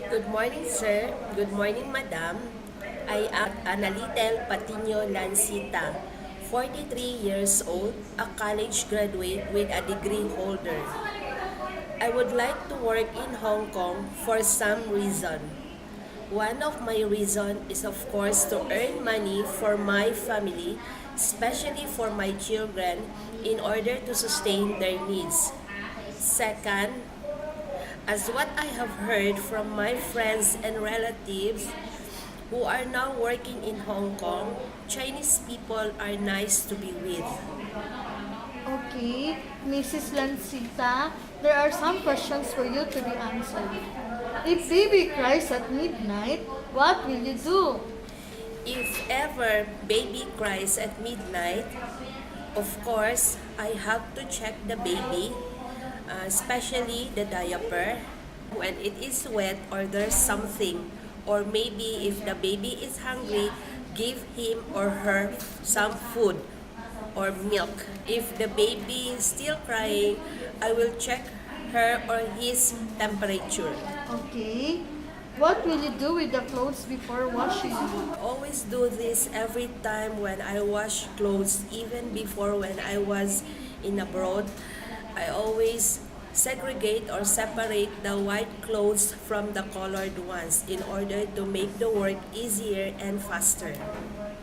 Good morning, sir. Good morning, madam. I am Analitel Patino Lancita, 43 years old, a college graduate with a degree holder. I would like to work in Hong Kong for some reason. One of my reasons is of course to earn money for my family, especially for my children, in order to sustain their needs. Second, as what I have heard from my friends and relatives who are now working in Hong Kong, Chinese people are nice to be with. Okay, Mrs. Lancita, there are some questions for you to be answered. If baby cries at midnight, what will you do? If ever baby cries at midnight, of course, I have to check the baby, especially the diaper. When it is wet or there's something, or maybe if the baby is hungry, give him or her some food or milk. If the baby is still crying, I will check her or his temperature. Okay, what will you do with the clothes before washing? Always do this every time when I wash clothes, even before when I was in abroad. I always segregate or separate the white clothes from the colored ones in order to make the work easier and faster.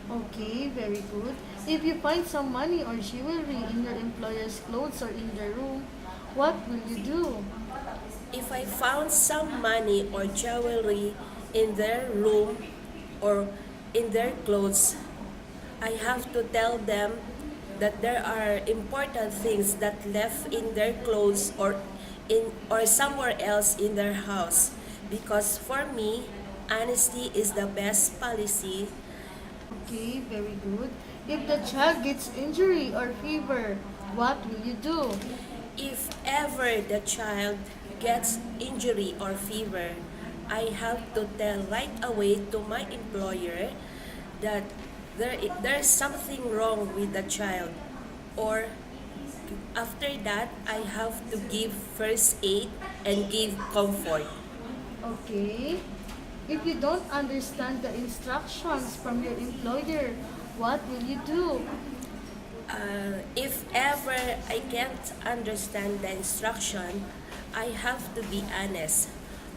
Okay, very good. If you find some money or jewelry in your employer's clothes or in their room, what will you do? If I found some money or jewelry in their room or in their clothes, I have to tell them that there are important things that left in their clothes or somewhere else in their house, because for me honesty is the best policy. Okay, very good. If the child gets injury or fever, what will you do? If ever the child gets injury or fever, I have to tell right away to my employer that there's something wrong with the child, or after that I have to give first aid and give comfort. Okay. If you don't understand the instructions from your employer, what will you do? If ever I can't understand the instruction, I have to be honest.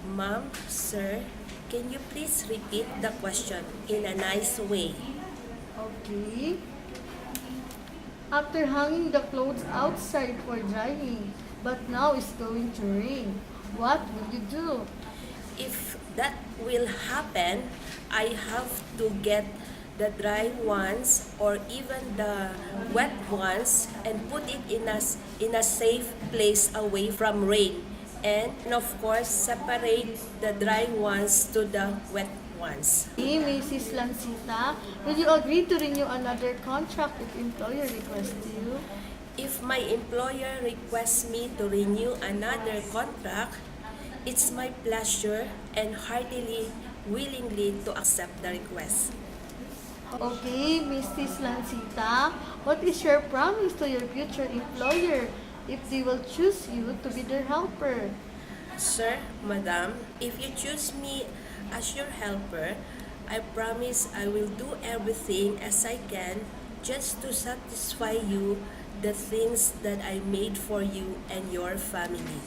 Ma'am, sir, can you please repeat the question in a nice way? Okay. After hanging the clothes outside for drying, but now it's going to rain, what will you do? If that will happen, I have to get the dry ones or even the wet ones and put it in a safe place away from rain. And of course, separate the dry ones to the wet ones. Hey, Mrs. Lancita, will you agree to renew another contract if employer requests you? If my employer requests me to renew another contract, it's my pleasure and heartily willingly to accept the request. Okay, Mrs. Lancita, what is your promise to your future employer if they will choose you to be their helper? Sir, madam, if you choose me as your helper, I promise I will do everything as I can just to satisfy you the things that I made for you and your family.